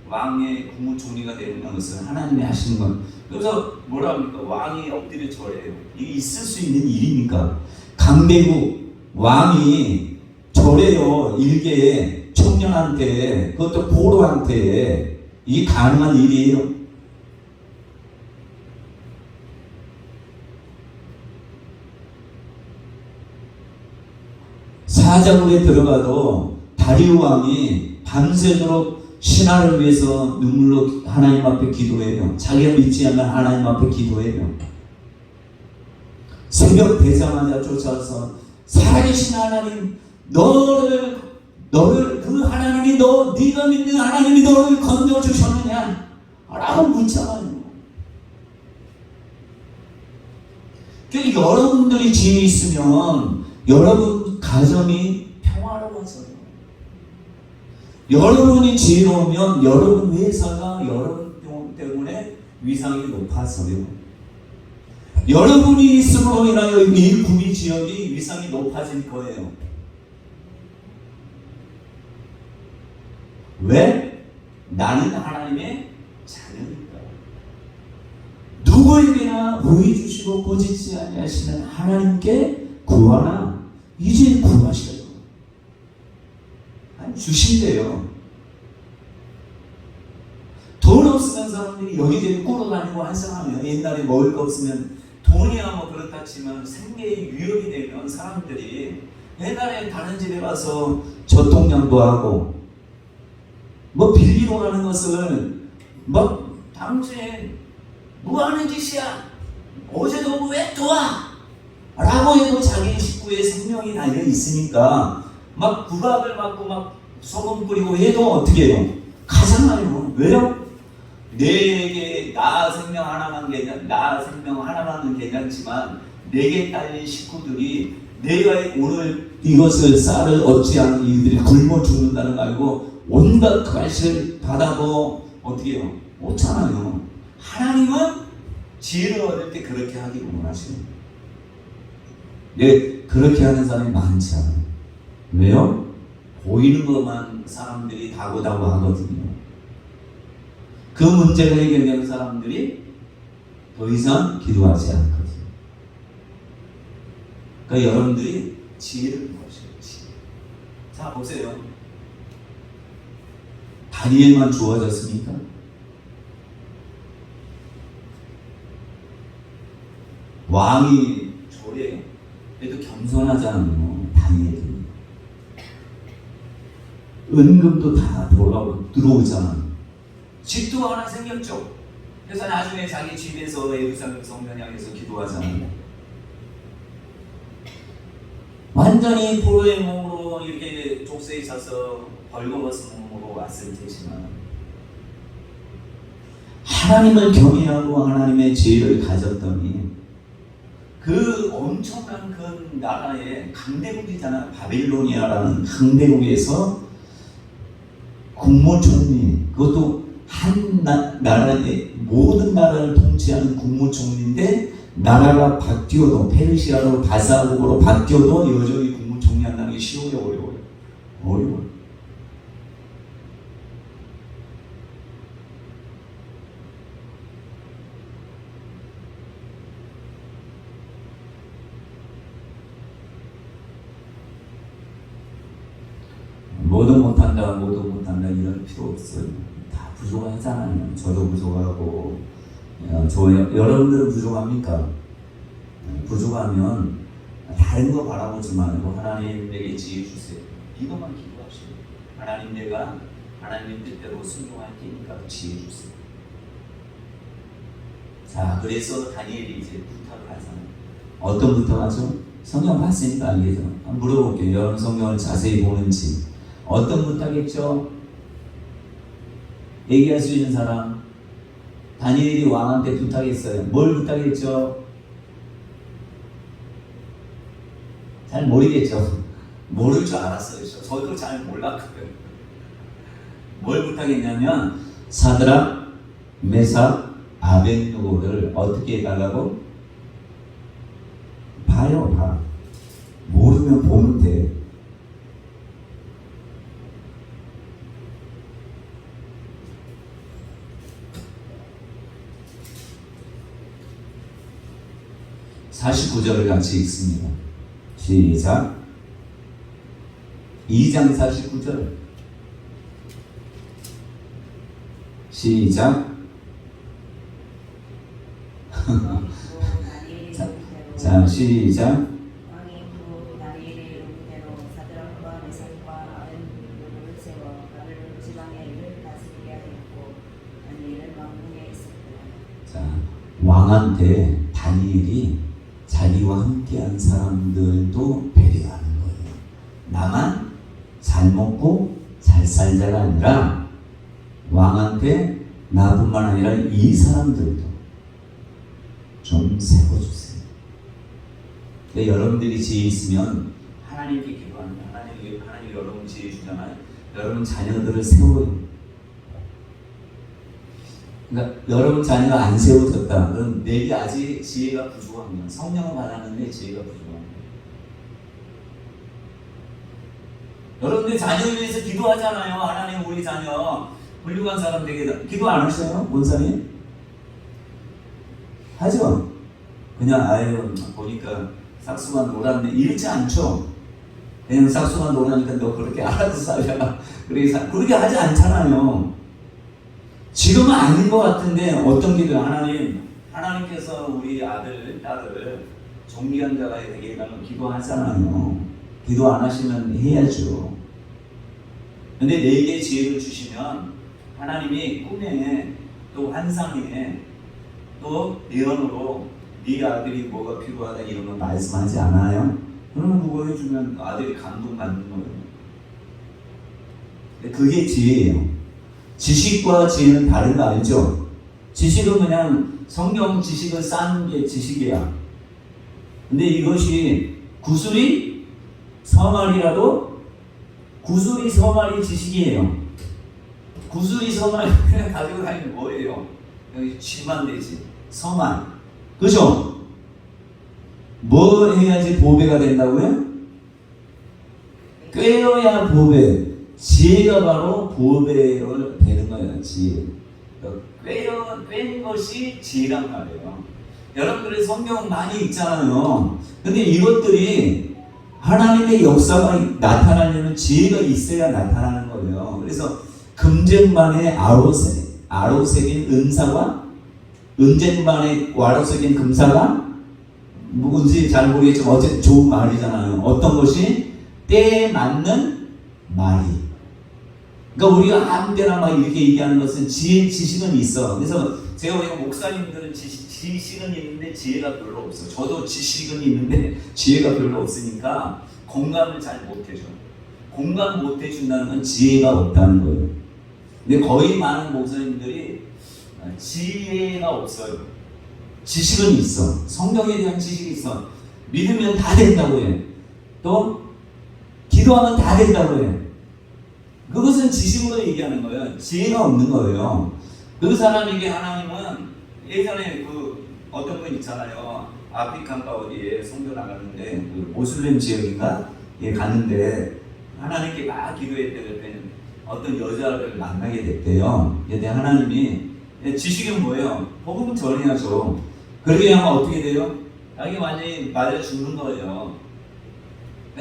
왕의 국무총리가 되는 것은 하나님이 하시는 거예요. 그래서 뭐라 합니까? 왕이 엎드려 절해요. 이게 있을 수 있는 일입니까? 강대국 왕이 절해요. 일개에 청년한테, 그것도 보로한테. 이게 가능한 일이에요. 사자굴에 들어가도 다리우 왕이 밤새도록 신하를 위해서 눈물로 하나님 앞에 기도해요. 자기가 믿지 않는 하나님 앞에 기도해요. 새벽 되자마자 쫓아서 살아계신 하나님, 너를 그 하나님이 네가 믿는 하나님이 너를 건져 주셨느냐? 라고 묻잖아요. 그러니까 여러분들이 지혜 있으면 여러분 가정이 평화로워져요. 여러분이 지혜로우면 여러분 회사가 여러분 때문에 위상이 높아져요. 여러분이 있음으로 인하여 이 구미 지역이 위상이 높아질 거예요. 왜? 나는 하나님의 자녀니까. 누구에게나 의의 주시고 꾸짖지 아니하시는 하나님께 구하나 이제 구하셔요. 아니, 주신대요. 돈 없으면 사람들이 여기저기 꾸러다니고 환상하면, 옛날에 먹을 거 없으면 돈이야 뭐 그렇다 치면 생계의 위협이 되면 사람들이 옛날에 다른 집에 가서 젖통량도 하고 뭐 빌리러 가는 것을 뭐 당신 뭐 하는 짓이야? 어제도 왜 또 와? 라고 해도 자기 식구의 생명이 달려 있으니까 막 구박을 받고 막 소금 뿌리고 해도 어떻게 해요? 가잖아요. 왜요? 내게 나 생명 하나만 괜찮지만 내게 딸린 식구들이 내가 오늘 이것을 쌀을 얻지 않은 이들이 굶어 죽는다는 거 알고 온갖 과실을 받아도 어떻게 해요? 못잖아요. 하나님은 지혜를 얻을 때 그렇게 하기를 원하시는 거예요. 네, 그렇게 하는 사람이 많지 않아요. 왜요? 보이는 것만 사람들이 다고다고 하거든요. 그 문제가 해결되는 사람들이 더 이상 기도하지 않거든요. 그러니까 여러분들이 지혜를 구하셔야 지혜. 자, 보세요. 다니엘만 좋아졌습니까? 왕이 조례 그래도 겸손하잖아요. 다니엘이. 은금도 다 들어오잖아요. 집도 하나 생겼죠. 그래서 나중에 자기 집에서 예루살렘 성전 향해서 기도하잖아요. 완전히 포로의 몸으로 이렇게 족쇄에 차서 벌거벗은 몸으로 왔을 테지만 하나님을 경외하고 하나님의 지혜를 가졌더니 그 엄청난 그 나라의 강대국이잖아요. 바빌로니아라는 강대국에서 국무총리, 그것도 한 나라의 모든 나라를 통치하는 국무총리인데 나라가 바뀌어도 페르시아로 바사국으로 바뀌어도 여전히 국무총리 한다는 게 쉬워요, 어려워요? 어려워요. 뭐도 못한다 이럴 필요 없어요. 다 부족하잖아요. 저도 부족하고 여러분들은 부족합니까? 부족하면 다른 거 바라보지 말고 하나님 내게 지혜 주세요. 이것만 기도하시고 하나님 내가 하나님 뜻대로 순종할 테니까 지혜 주세요. 자, 그래서 다니엘이 이제 부탁을 하잖아요. 어떤 부탁하죠? 성경 봤으니까 알겠죠? 한번 물어볼게요. 여러분 성경을 자세히 보는지. 어떤 부탁했죠? 얘기할 수 있는 사람. 다니엘이 왕한테 부탁했어요. 뭘 부탁했죠? 잘 모르겠죠? 모를 줄 알았어요. 저도 잘 몰랐거든요. 뭘 부탁했냐면 사드락, 메삭, 아벳느고를 어떻게 해달라고? 봐요, 봐. 모르면 보면 돼. (49절을) 같이 읽습니다. 시작. 2장 49절. 시작. 자, 시작. 왕이 그 다니엘의 이름대로 사드락과 메삭과 아벳느고를 세워 바벨론 지방의 일을 다스리게 하였고 다니엘은 왕궁에 있었더라. 자, 왕한테 다니엘이 자기와 함께한 사람들도 배려하는 거예요. 나만 잘 먹고 잘 살자가 아니라 왕한테 나뿐만 아니라 이 사람들도 좀 세워주세요. 근데 여러분들이 지혜 있으면 하나님께 기도하면 하나님 여러분 지혜 주잖아요. 여러분 자녀들을 세워요. 그러니까 여러분 자녀가 안 세워졌다. 그럼 내게 아직 지혜가 부족합니다. 성령을 받았는데 지혜가 부족합니다. 여러분들 자녀를 위해서 기도하잖아요. 하나님 우리 자녀 훌륭한 사람 되게 기도 안 하셔요? 원사님? 하죠? 그냥 아유 보니까 싹수가 놀았네 이러지 않죠? 그냥 싹수가 놀라니까 너 그렇게 알아서 살려라 그렇게 하지 않잖아요. 지금은 아닌 것 같은데 어떤 기도 하나님께서 우리 아들, 딸을 존귀한 자가 되게 해달라고 기도하잖아요. 기도 안 하시면 해야죠. 근데 내게 지혜를 주시면 하나님이 꿈에 또 환상에 또 예언으로 네 아들이 뭐가 필요하다 이런 거 말씀하지 않아요? 그러면 그거 해주면 아들이 감동받는 거예요. 그게 지혜예요. 지식과 지혜는 다른 거 알죠? 지식은 그냥 성경 지식을 쌓는 게 지식이야. 근데 이것이 구슬이 서말이라도 구슬이 서말이 지식이에요. 구슬이 서말 그냥 가지고 다니는 뭐예요? 여기 쥐만 되지. 서말. 그죠? 뭐 해야지 보배가 된다고요? 꿰어야 보배. 지혜가 바로 보배로 되는 거예요. 지혜. 꿰는 것이 지혜란 말이에요. 여러분들이 성경 많이 읽잖아요. 근데 이것들이 하나님의 역사가 나타나려면 지혜가 있어야 나타나는 거예요. 그래서 금쟁반의 아로색인 은사와 은쟁반의 와로색인 금사가 뭔지 잘 모르겠지만 어쨌든 좋은 말이잖아요. 어떤 것이 때에 맞는 말이. 그러니까 우리가 아무 때나 막 이렇게 얘기하는 것은 지식은 있어. 그래서 제가 보니까 목사님들은 지식은 있는데 지혜가 별로 없어. 저도 지식은 있는데 지혜가 별로 없으니까 공감을 잘 못해줘. 공감 못해준다는 건 지혜가 없다는 거예요. 근데 거의 많은 목사님들이 지혜가 없어요. 지식은 있어. 성경에 대한 지식이 있어. 믿으면 다 된다고 해. 또 기도하면 다 된다고 해. 그것은 지식으로 얘기하는 거예요. 지혜가 없는 거예요. 그 사람에게 하나님은 예전에 그 어떤 분 있잖아요. 아프리카인가 어디에 선교 나가는데 그 모슬렘 지역인가? 예, 갔는데 하나님께 막 기도했더니 어떤 여자를 만나게 됐대요. 근데 하나님이 지식은 뭐예요? 복음은 전해야죠. 그렇게 하면 어떻게 돼요? 자기 완전히 맞아 죽는 거예요.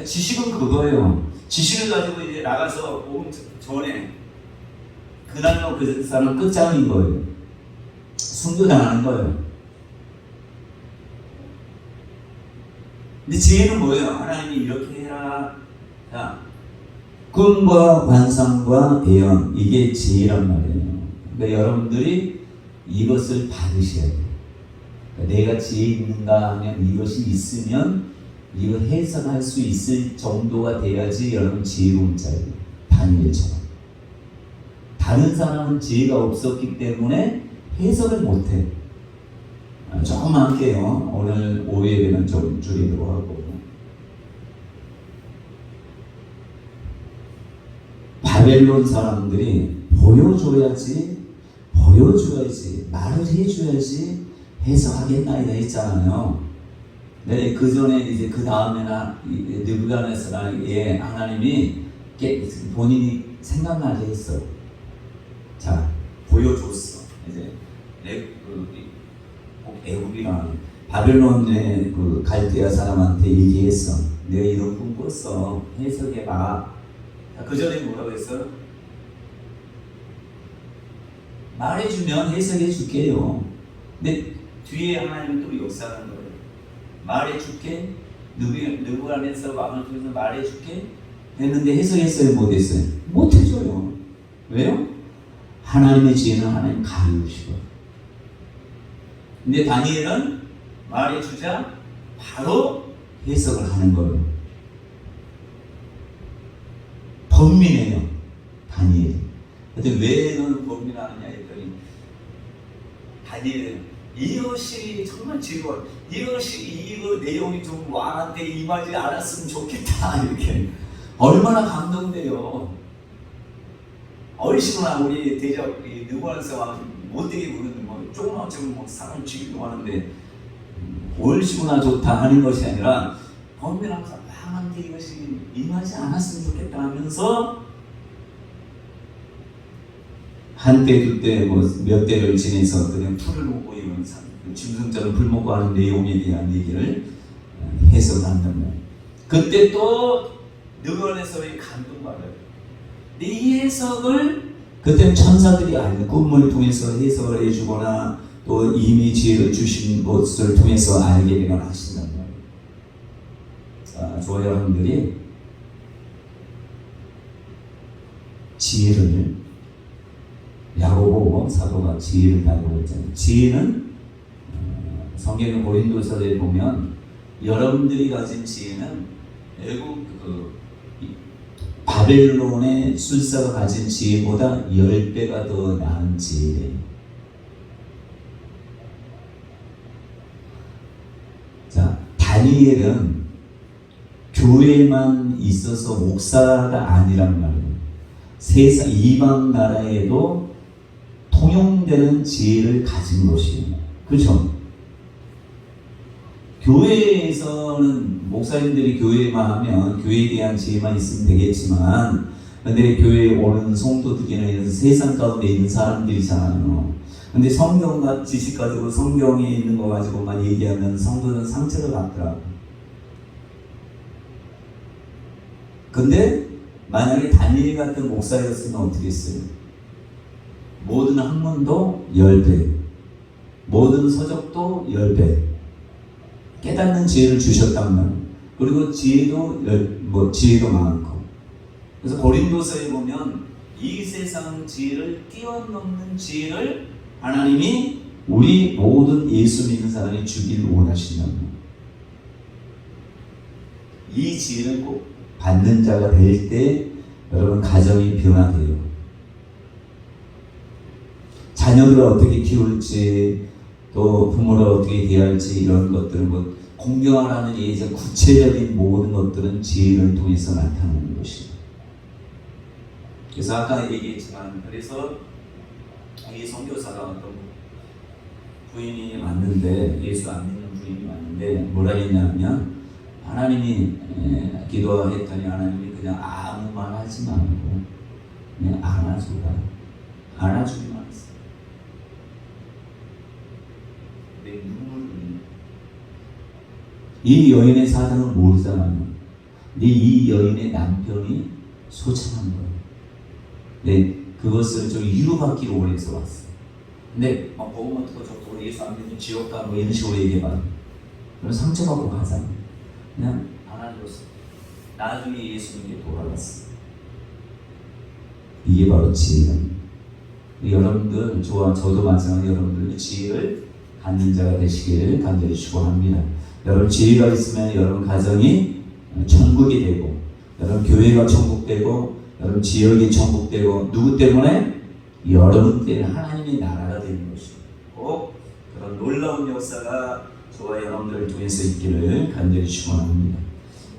지식은 그거예요. 지식을 가지고 이제 나가서 복음 전해. 그날로 그 사람 끝장인 거예요. 순교당하는 거예요. 근데 지혜는 뭐예요? 하나님이 이렇게 해라. 자, 꿈과 환상과 예언, 이게 지혜란 말이에요. 그러니까 여러분들이 이것을 받으셔야 돼요. 그러니까 내가 지혜 있는가 하면 이것이 있으면 이거 해석할 수 있을 정도가 돼야지 여러분 지혜로운 자예요. 다니엘처럼. 다른 사람은 지혜가 없었기 때문에 해석을 못해. 조금만 할게요. 오늘 5예배는 좀 줄이도록 하고. 바벨론 사람들이 보여줘야지 말을 해줘야지 해석하겠나이다 했잖아요. 네, 그 전에 이제 그 다음에나 느부갓네살에게 하나님이 본인이 생각나게 했어. 자, 보여줬어. 이제 애굽이랑 바벨론의 그 갈대아 사람한테 얘기했어. 내가 이런 꿈 꿨어. 해석해봐. 그 전에 뭐라고 했어요? 말해주면 해석해 줄게요. 근데 뒤에 하나님은 또 역사하는 거예요. 말해줄게. 느부갓네살 왕을 통해서 말해줄게. 했는데 해석했어요? 못했어요? 못해줘요. 왜요? 하나님의 지혜는 하나님 가리우시고. 근데 다니엘은 말해주자 바로 해석을 하는 거예요. 번민해요. 다니엘이. 근데 왜 너는 번민하느냐 했더니 다니엘은 이것이 정말 즐거워. 이거 내용이 좀 왕한테 임하지 않았으면 좋겠다. 이렇게. 얼마나 감동돼요. 얼씨구나 우리 대적 느부갓네살 왕 못되게 부르는 뭐 조그만 지금 뭐 사람 죽이려고 하는데 얼씨구나 좋다 하는 것이 아니라 번민하면서 왕한테 이것이 임하지 않았으면 좋겠다 하면서 한때 그때 뭐 몇 대를 지내서 그냥 풀을 먹고 이런 짐승처럼 풀 먹고 하는 내용에 대한 얘기를 해석한단 말이에요. 그때 또 느부갓네살이 감동받아요. 이 해석을 그때 천사들이 알고 꿈을 통해서 해석을 해주거나 또 이미 지혜를 주신 것을 통해서 알게 되거나 하신단 말이에요. 저와 여러분들이 지혜를 야고보 사도가 지혜를 달라고 했잖아요. 지혜는 성경 고린도서에 보면 여러분들이 가진 지혜는 애국 바벨론의 술사가 가진 지혜보다 10배가 더 나은 지혜래요. 자, 다니엘은 교회만 있어서 목사가 아니란 말이에요. 세상 이방 나라에도 통용되는 지혜를 가진 것이에요. 그렇죠? 교회에서는 목사님들이 교회만 하면 교회에 대한 지혜만 있으면 되겠지만, 근데 교회에 오는 성도들이나 세상 가운데 있는 사람들이잖아요. 근데 성경 지식 가지고 성경에 있는 거 가지고만 얘기하면 성도는 상처를 받더라고. 근데 만약에 다니엘 같은 목사였으면 어떻게 했어요? 모든 학문도 10배, 모든 서적도 10배, 깨닫는 지혜를 주셨단 말이에요. 그리고 지혜도 많고. 그래서 고린도서에 보면 이 세상 지혜를 뛰어넘는 지혜를 하나님이 우리 모든 예수 믿는 사람이 주기를 원하신다는 거예요. 이 지혜를 꼭 받는 자가 될 때 여러분 가정이 변화돼요. 자녀들을 어떻게 키울지, 또 부모를 어떻게 대할지, 이런 것들은 공경하라는 예전 구체적인 모든 것들은 지혜를 통해서 나타나는 것이에요. 그래서 아까 얘기했지만, 그래서 이 선교사가 어떤 부인이 왔는데, 예수 안 믿는 부인이 왔는데 뭐라 했냐면, 하나님이 기도했더니 하나님이 그냥 아무 말 하지 말고 그냥 안아주기만 했어요. 내 눈물을 흘리는. 이 여인의 사정을 모르잖아요. 근데 이 여인의 남편이 소창한 거예요. 네, 그것을 좀 위로받기로 원해서 왔어요. 근데 막 복음 어떻고 저쩌고 예수 안 믿는 지옥 가 뭐 이런 식으로 얘기해봐요. 그럼 상처받고 가잖아요. 그냥 안아줬어. 나중에 예수님께 돌아갔어. 이게 바로 지혜입니다. 여러분들, 저도 마찬가지, 여러분들 지혜를 갖는 자가 되시기를 간절히 축원합니다. 여러분 지혜가 있으면 여러분 가정이 천국이 되고, 여러분 교회가 천국되고, 여러분 지역이 천국되고, 누구 때문에? 여러분 때문에 하나님의 나라가 되는 것이고, 꼭 그런 놀라운 역사가 저와 여러분들을 통해서 있기를 간절히 축원합니다.